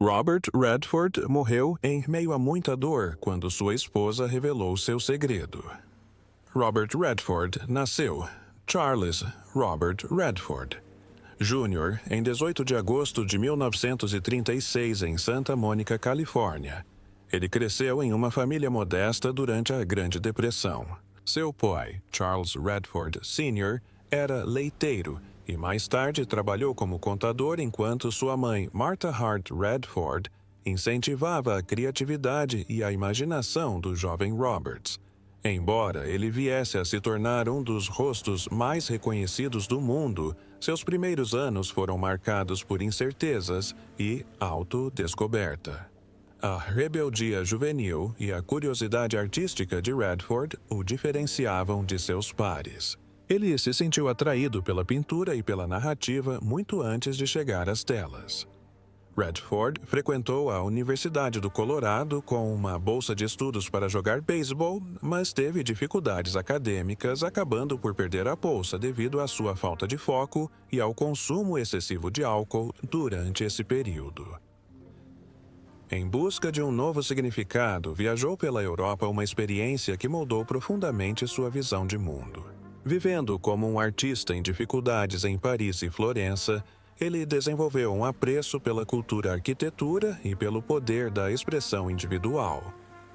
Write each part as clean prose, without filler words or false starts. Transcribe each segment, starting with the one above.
Robert Redford morreu em meio a muita dor quando sua esposa revelou seu segredo. Robert Redford nasceu Charles Robert Redford Jr. em 18 de agosto de 1936 em Santa Mônica, Califórnia. Ele cresceu em uma família modesta durante a Grande Depressão. Seu pai, Charles Redford Sr., era leiteiro e mais tarde trabalhou como contador enquanto sua mãe, Martha Hart Redford, incentivava a criatividade e a imaginação do jovem Roberts. Embora ele viesse a se tornar um dos rostos mais reconhecidos do mundo, seus primeiros anos foram marcados por incertezas e autodescoberta. A rebeldia juvenil e a curiosidade artística de Redford o diferenciavam de seus pares. Ele se sentiu atraído pela pintura e pela narrativa muito antes de chegar às telas. Redford frequentou a Universidade do Colorado com uma bolsa de estudos para jogar beisebol, mas teve dificuldades acadêmicas, acabando por perder a bolsa devido à sua falta de foco e ao consumo excessivo de álcool durante esse período. Em busca de um novo significado, viajou pela Europa, uma experiência que moldou profundamente sua visão de mundo. Vivendo como um artista em dificuldades em Paris e Florença, ele desenvolveu um apreço pela cultura, arquitetura e pelo poder da expressão individual.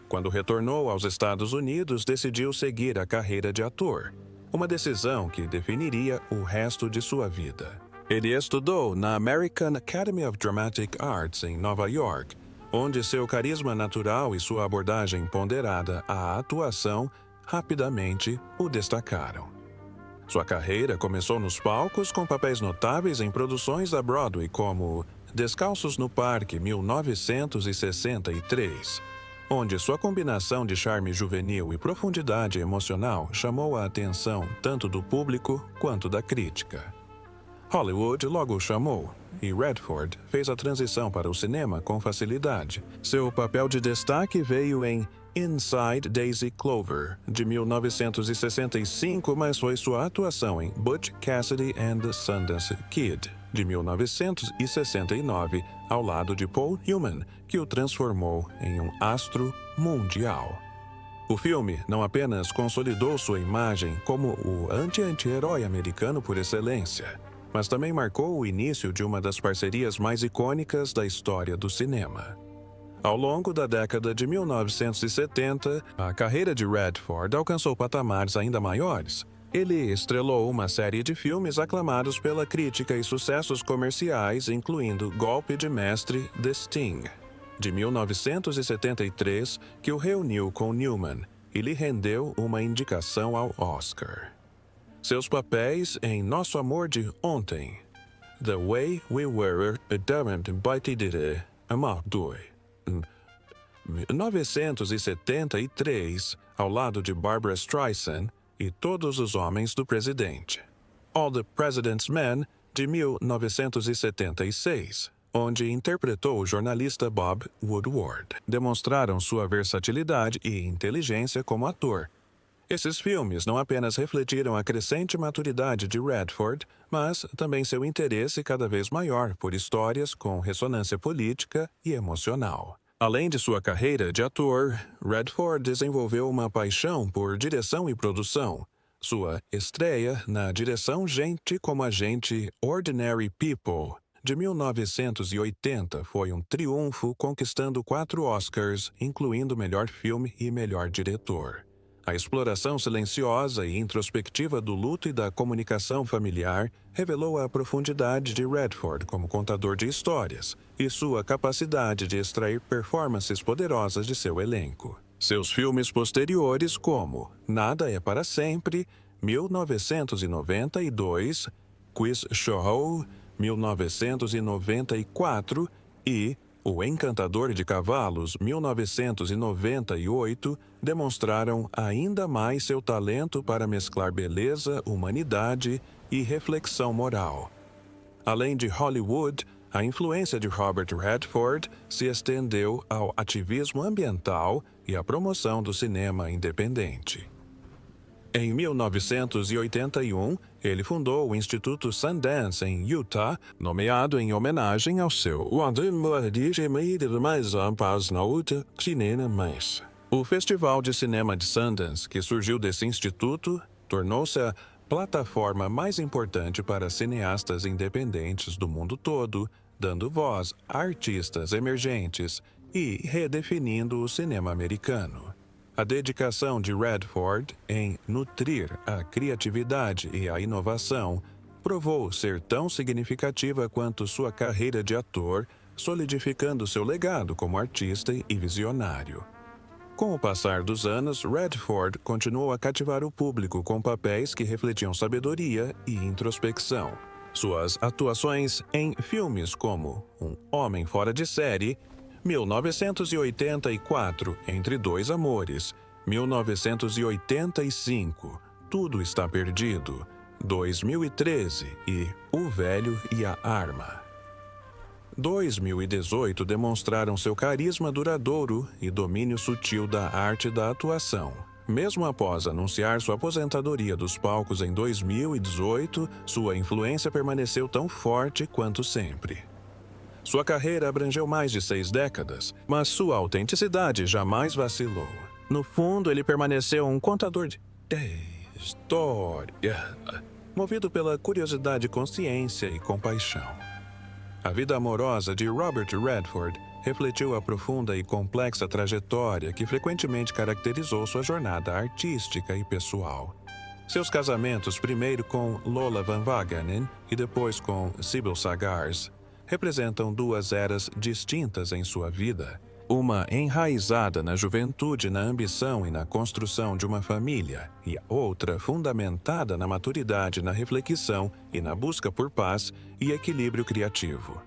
Quando retornou aos Estados Unidos, decidiu seguir a carreira de ator, uma decisão que definiria o resto de sua vida. Ele estudou na American Academy of Dramatic Arts em Nova York, onde seu carisma natural e sua abordagem ponderada à atuação rapidamente o destacaram. Sua carreira começou nos palcos com papéis notáveis em produções da Broadway como Descalços no Parque, 1963, onde sua combinação de charme juvenil e profundidade emocional chamou a atenção tanto do público quanto da crítica. Hollywood logo o chamou, e Redford fez a transição para o cinema com facilidade. Seu papel de destaque veio em Inside Daisy Clover, de 1965, mas foi sua atuação em Butch Cassidy and the Sundance Kid, de 1969, ao lado de Paul Newman, que o transformou em um astro mundial. O filme não apenas consolidou sua imagem como o anti-herói americano por excelência, mas também marcou o início de uma das parcerias mais icônicas da história do cinema. Ao longo da década de 1970, a carreira de Redford alcançou patamares ainda maiores. Ele estrelou uma série de filmes aclamados pela crítica e sucessos comerciais, incluindo Golpe de Mestre, The Sting, de 1973, que o reuniu com Newman e lhe rendeu uma indicação ao Oscar. Seus papéis em Nosso Amor de Ontem, The Way We Were, Damned by the Amor 1973, ao lado de Barbra Streisand e Todos os Homens do Presidente. All the President's Men, de 1976, onde interpretou o jornalista Bob Woodward. Demonstraram sua versatilidade e inteligência como ator. Esses filmes não apenas refletiram a crescente maturidade de Redford, mas também seu interesse cada vez maior por histórias com ressonância política e emocional. Além de sua carreira de ator, Redford desenvolveu uma paixão por direção e produção. Sua estreia na direção Gente como Agente Ordinary People, de 1980, foi um triunfo, conquistando 4 Oscars, incluindo melhor filme e melhor diretor. A exploração silenciosa e introspectiva do luto e da comunicação familiar revelou a profundidade de Redford como contador de histórias e sua capacidade de extrair performances poderosas de seu elenco. Seus filmes posteriores, como Nada é para Sempre, 1992, Quiz Show, 1994 e O Encantador de Cavalos, 1998, demonstraram ainda mais seu talento para mesclar beleza, humanidade e reflexão moral. Além de Hollywood, a influência de Robert Redford se estendeu ao ativismo ambiental e à promoção do cinema independente. Em 1981, ele fundou o Instituto Sundance, em Utah, nomeado em homenagem ao seu O Festival de Cinema de Sundance, que surgiu desse instituto, tornou-se a plataforma mais importante para cineastas independentes do mundo todo, dando voz a artistas emergentes e redefinindo o cinema americano. A dedicação de Redford em nutrir a criatividade e a inovação provou ser tão significativa quanto sua carreira de ator, solidificando seu legado como artista e visionário. Com o passar dos anos, Redford continuou a cativar o público com papéis que refletiam sabedoria e introspecção. Suas atuações em filmes como Um Homem Fora de Série, 1984, Entre Dois Amores, 1985, Tudo Está Perdido, 2013 e O Velho e a Arma. 2018 demonstraram seu carisma duradouro e domínio sutil da arte da atuação. Mesmo após anunciar sua aposentadoria dos palcos em 2018, sua influência permaneceu tão forte quanto sempre. Sua carreira abrangeu mais de 6 décadas, mas sua autenticidade jamais vacilou. No fundo, ele permaneceu um contador de história, movido pela curiosidade, consciência e compaixão. A vida amorosa de Robert Redford refletiu a profunda e complexa trajetória que frequentemente caracterizou sua jornada artística e pessoal. Seus casamentos, primeiro com Lola Van Wagenen e depois com Sybil Sagars, representam 2 eras distintas em sua vida. Uma enraizada na juventude, na ambição e na construção de uma família, e a outra fundamentada na maturidade, na reflexão e na busca por paz e equilíbrio criativo.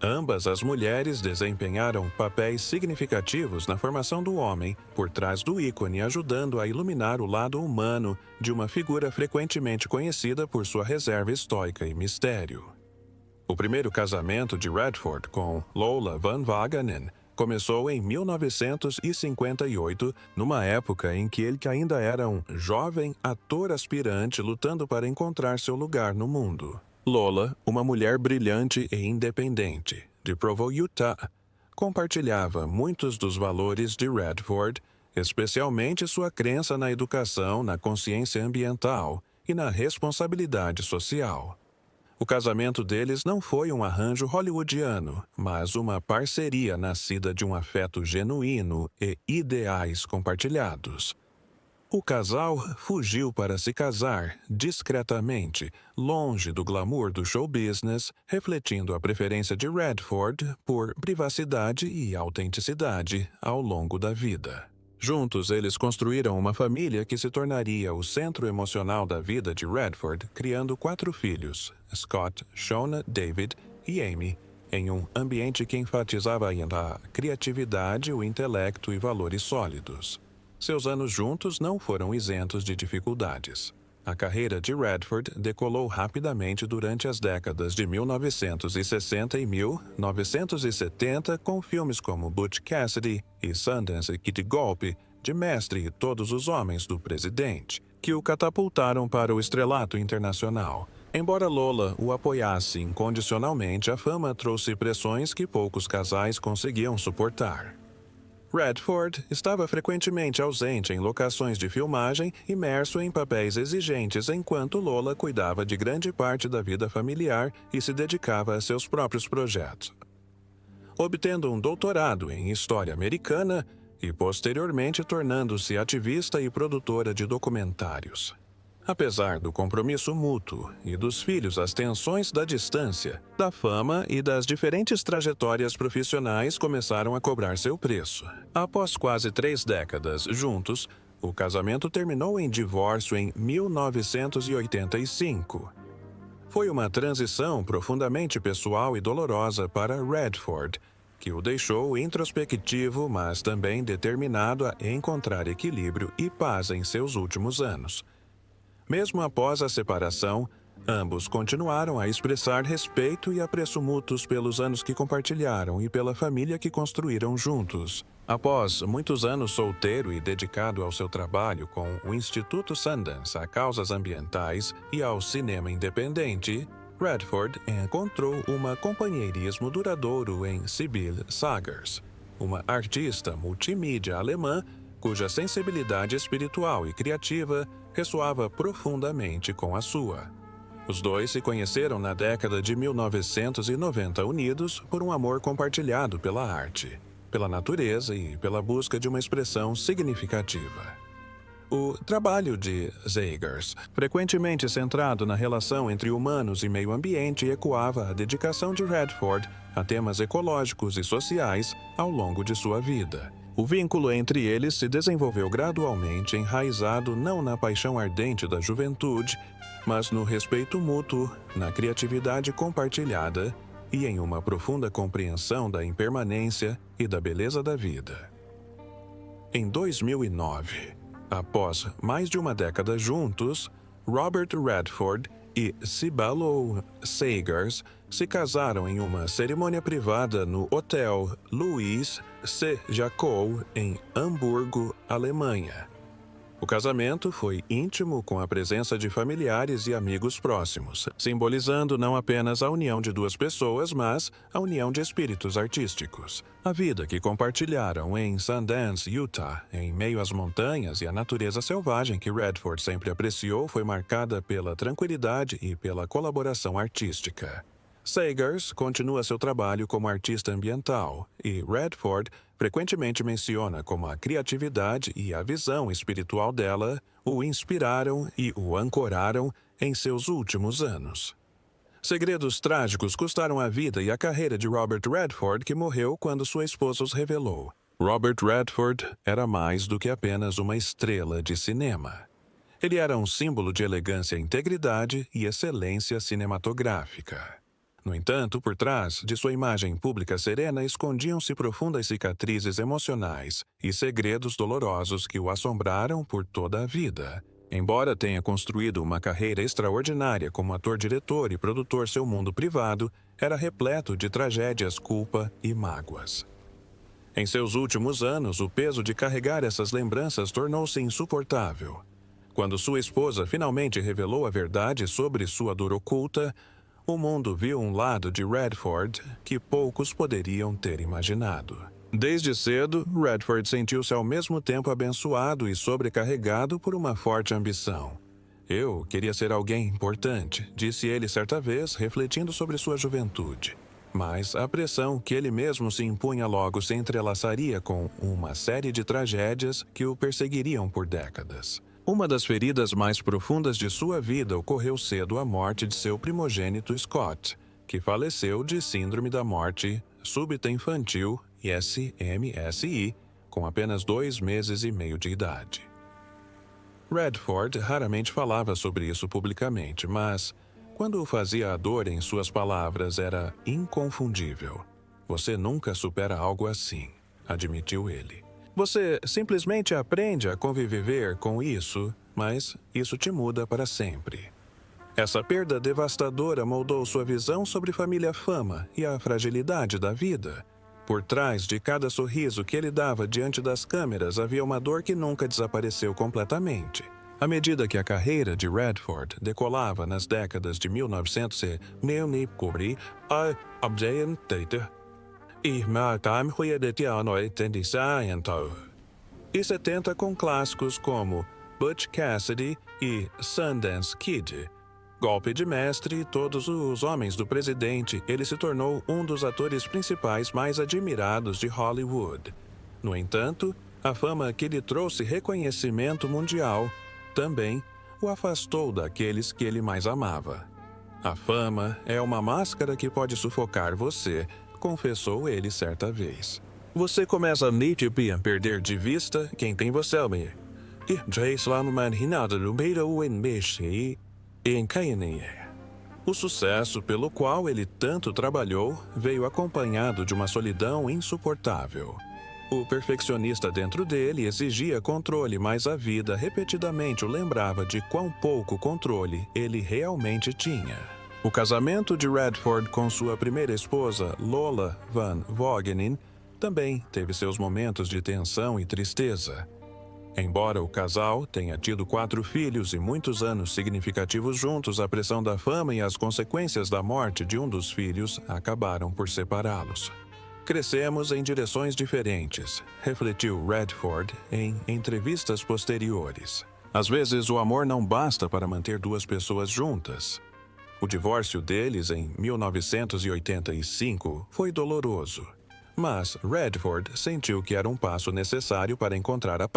Ambas as mulheres desempenharam papéis significativos na formação do homem, por trás do ícone, ajudando a iluminar o lado humano de uma figura frequentemente conhecida por sua reserva estoica e mistério. O primeiro casamento de Redford com Lola Van Wagenen começou em 1958, numa época em que ele ainda era um jovem ator aspirante lutando para encontrar seu lugar no mundo. Lola, uma mulher brilhante e independente, de Provo, Utah, compartilhava muitos dos valores de Redford, especialmente sua crença na educação, na consciência ambiental e na responsabilidade social. O casamento deles não foi um arranjo hollywoodiano, mas uma parceria nascida de um afeto genuíno e ideais compartilhados. O casal fugiu para se casar discretamente, longe do glamour do show business, refletindo a preferência de Redford por privacidade e autenticidade ao longo da vida. Juntos, eles construíram uma família que se tornaria o centro emocional da vida de Redford, criando 4 filhos, Scott, Shona, David e Amy, em um ambiente que enfatizava ainda a criatividade, o intelecto e valores sólidos. Seus anos juntos não foram isentos de dificuldades. A carreira de Redford decolou rapidamente durante as décadas de 1960 e 1970, com filmes como Butch Cassidy e Sundance Kid Golpe, de Mestre e Todos os Homens do Presidente, que o catapultaram para o estrelato internacional. Embora Lola o apoiasse incondicionalmente, a fama trouxe pressões que poucos casais conseguiam suportar. Redford estava frequentemente ausente em locações de filmagem, imerso em papéis exigentes, enquanto Lola cuidava de grande parte da vida familiar e se dedicava a seus próprios projetos. Obtendo um doutorado em História Americana e posteriormente tornando-se ativista e produtora de documentários. Apesar do compromisso mútuo e dos filhos, as tensões da distância, da fama e das diferentes trajetórias profissionais começaram a cobrar seu preço. Após quase 3 décadas juntos, o casamento terminou em divórcio em 1985. Foi uma transição profundamente pessoal e dolorosa para Redford, que o deixou introspectivo, mas também determinado a encontrar equilíbrio e paz em seus últimos anos. Mesmo após a separação, Ambos continuaram a expressar respeito e apreço mútuos pelos anos que compartilharam e pela família que construíram juntos. Após muitos anos solteiro e dedicado ao seu trabalho com o Instituto Sundance a causas ambientais e ao cinema independente, Redford encontrou um companheirismo duradouro em Sibylle Sagers, uma artista multimídia alemã cuja sensibilidade espiritual e criativa ressoava profundamente com a sua. Os dois se conheceram na década de 1990 unidos por um amor compartilhado pela arte, pela natureza e pela busca de uma expressão significativa. O trabalho de Sagers, frequentemente centrado na relação entre humanos e meio ambiente, ecoava a dedicação de Redford a temas ecológicos e sociais ao longo de sua vida. O vínculo entre eles se desenvolveu gradualmente, enraizado não na paixão ardente da juventude, mas no respeito mútuo, na criatividade compartilhada e em uma profunda compreensão da impermanência e da beleza da vida. Em 2009, após mais de uma década juntos, Robert Redford e Sibylle Sagers se casaram em uma cerimônia privada no Hotel Louis C. Jacot, em Hamburgo, Alemanha. O casamento foi íntimo com a presença de familiares e amigos próximos, simbolizando não apenas a união de duas pessoas, mas a união de espíritos artísticos. A vida que compartilharam em Sundance, Utah, em meio às montanhas e à natureza selvagem que Redford sempre apreciou, foi marcada pela tranquilidade e pela colaboração artística. Sagers continua seu trabalho como artista ambiental e Redford frequentemente menciona como a criatividade e a visão espiritual dela o inspiraram e o ancoraram em seus últimos anos. Segredos trágicos custaram a vida e a carreira de Robert Redford, que morreu quando sua esposa os revelou. Robert Redford era mais do que apenas uma estrela de cinema. Ele era um símbolo de elegância, integridade e excelência cinematográfica. No entanto, por trás de sua imagem pública serena escondiam-se profundas cicatrizes emocionais e segredos dolorosos que o assombraram por toda a vida. Embora tenha construído uma carreira extraordinária como ator, diretor e produtor, seu mundo privado era repleto de tragédias, culpa e mágoas. Em seus últimos anos, o peso de carregar essas lembranças tornou-se insuportável. Quando sua esposa finalmente revelou a verdade sobre sua dor oculta, o mundo viu um lado de Redford que poucos poderiam ter imaginado. Desde cedo, Redford sentiu-se ao mesmo tempo abençoado e sobrecarregado por uma forte ambição. Eu queria ser alguém importante, disse ele certa vez, refletindo sobre sua juventude. Mas a pressão que ele mesmo se impunha logo se entrelaçaria com uma série de tragédias que o perseguiriam por décadas. Uma das feridas mais profundas de sua vida ocorreu cedo à morte de seu primogênito Scott, que faleceu de síndrome da morte súbita infantil, SMSI, com apenas 2 meses e meio de idade. Redford raramente falava sobre isso publicamente, mas, quando o fazia, a dor em suas palavras era inconfundível. Você nunca supera algo assim, admitiu ele. Você simplesmente aprende a conviver com isso, mas isso te muda para sempre. Essa perda devastadora moldou sua visão sobre família, fama e a fragilidade da vida. Por trás de cada sorriso que ele dava diante das câmeras havia uma dor que nunca desapareceu completamente. À medida que a carreira de Redford decolava nas décadas de 1990 e 70 com clássicos como Butch Cassidy e Sundance Kid, Golpe de Mestre e Todos os Homens do Presidente, ele se tornou um dos atores principais mais admirados de Hollywood. No entanto, a fama que lhe trouxe reconhecimento mundial também o afastou daqueles que ele mais amava. A fama é uma máscara que pode sufocar você, confessou ele certa vez. Você começa a perder de vista quem tem você. O sucesso pelo qual ele tanto trabalhou veio acompanhado de uma solidão insuportável. O perfeccionista dentro dele exigia controle, mas a vida repetidamente o lembrava de quão pouco controle ele realmente tinha. O casamento de Redford com sua primeira esposa, Lola Van Vogenin, também teve seus momentos de tensão e tristeza. Embora o casal tenha tido 4 filhos e muitos anos significativos juntos, a pressão da fama e as consequências da morte de um dos filhos acabaram por separá-los. Crescemos em direções diferentes, refletiu Redford em entrevistas posteriores. Às vezes, o amor não basta para manter 2 pessoas juntas. O divórcio deles em 1985 foi doloroso, mas Redford sentiu que era um passo necessário para encontrar a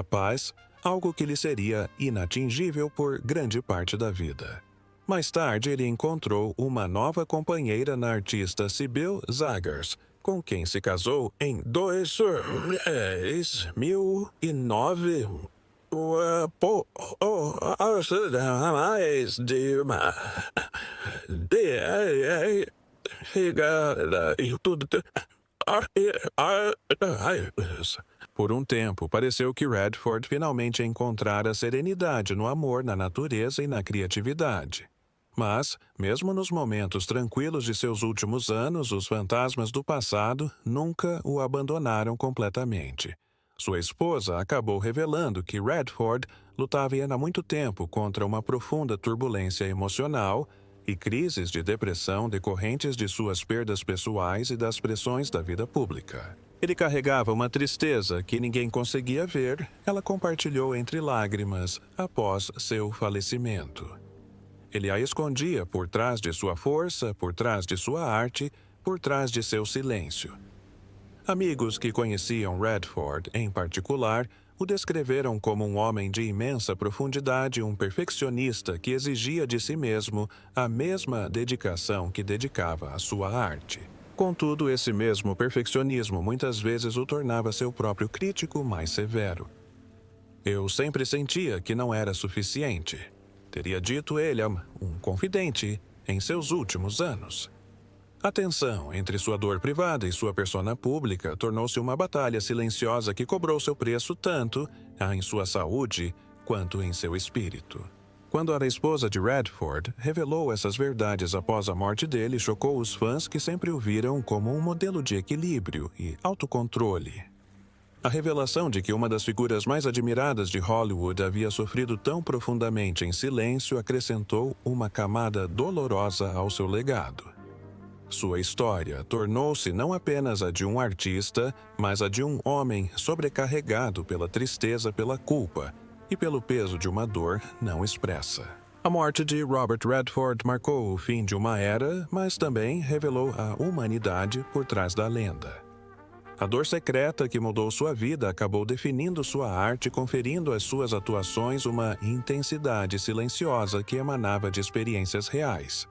paz, algo que lhe seria inatingível por grande parte da vida. Mais tarde, ele encontrou uma nova companheira na artista Sybil Zagars, com quem se casou em 2009. Por um tempo, pareceu que Redford finalmente encontrara serenidade no amor, na natureza e na criatividade. Mas, mesmo nos momentos tranquilos de seus últimos anos, os fantasmas do passado nunca o abandonaram completamente. Sua esposa acabou revelando que Redford lutava há muito tempo contra uma profunda turbulência emocional e crises de depressão decorrentes de suas perdas pessoais e das pressões da vida pública. Ele carregava uma tristeza que ninguém conseguia ver, ela compartilhou entre lágrimas após seu falecimento. Ele a escondia por trás de sua força, por trás de sua arte, por trás de seu silêncio. Amigos que conheciam Redford, em particular, o descreveram como um homem de imensa profundidade, um perfeccionista que exigia de si mesmo a mesma dedicação que dedicava à sua arte. Contudo, esse mesmo perfeccionismo muitas vezes o tornava seu próprio crítico mais severo. Eu sempre sentia que não era suficiente, teria dito ele a um confidente em seus últimos anos. A tensão entre sua dor privada e sua persona pública tornou-se uma batalha silenciosa que cobrou seu preço tanto em sua saúde quanto em seu espírito. Quando a esposa de Redford revelou essas verdades após a morte dele, chocou os fãs que sempre o viram como um modelo de equilíbrio e autocontrole. A revelação de que uma das figuras mais admiradas de Hollywood havia sofrido tão profundamente em silêncio acrescentou uma camada dolorosa ao seu legado. Sua história tornou-se não apenas a de um artista, mas a de um homem sobrecarregado pela tristeza, pela culpa e pelo peso de uma dor não expressa. A morte de Robert Redford marcou o fim de uma era, mas também revelou a humanidade por trás da lenda. A dor secreta que mudou sua vida acabou definindo sua arte, conferindo às suas atuações uma intensidade silenciosa que emanava de experiências reais.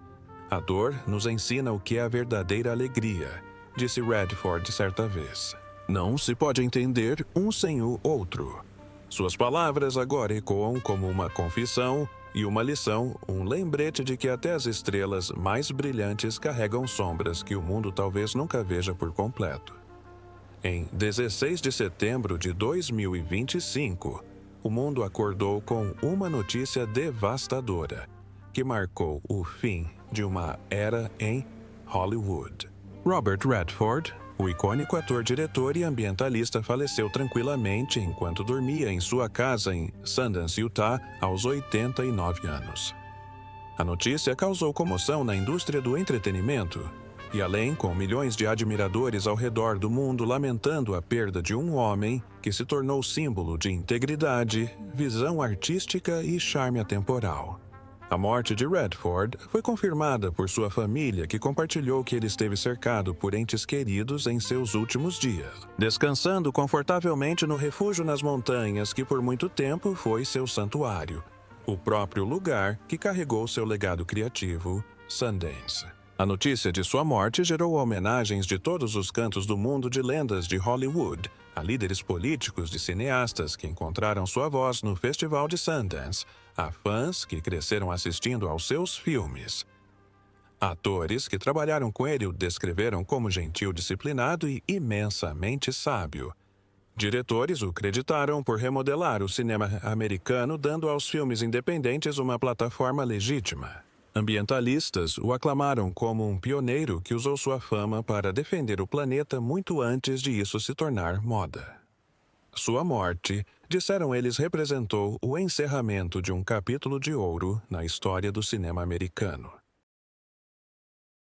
A dor nos ensina o que é a verdadeira alegria, disse Redford certa vez. Não se pode entender um sem o outro. Suas palavras agora ecoam como uma confissão e uma lição, um lembrete de que até as estrelas mais brilhantes carregam sombras que o mundo talvez nunca veja por completo. Em 16 de setembro de 2025, o mundo acordou com uma notícia devastadora, que marcou o fim de uma era em Hollywood. Robert Redford, o icônico ator, diretor e ambientalista, faleceu tranquilamente enquanto dormia em sua casa em Sundance, Utah, aos 89 anos. A notícia causou comoção na indústria do entretenimento, e além, com milhões de admiradores ao redor do mundo lamentando a perda de um homem que se tornou símbolo de integridade, visão artística e charme atemporal. A morte de Redford foi confirmada por sua família, que compartilhou que ele esteve cercado por entes queridos em seus últimos dias, descansando confortavelmente no refúgio nas montanhas que por muito tempo foi seu santuário, o próprio lugar que carregou seu legado criativo, Sundance. A notícia de sua morte gerou homenagens de todos os cantos do mundo, de lendas de Hollywood a líderes políticos, de cineastas que encontraram sua voz no Festival de Sundance, a fãs que cresceram assistindo aos seus filmes. Atores que trabalharam com ele o descreveram como gentil, disciplinado e imensamente sábio. Diretores o creditaram por remodelar o cinema americano, dando aos filmes independentes uma plataforma legítima. Ambientalistas o aclamaram como um pioneiro que usou sua fama para defender o planeta muito antes de isso se tornar moda. Sua morte, disseram eles, representou o encerramento de um capítulo de ouro na história do cinema americano.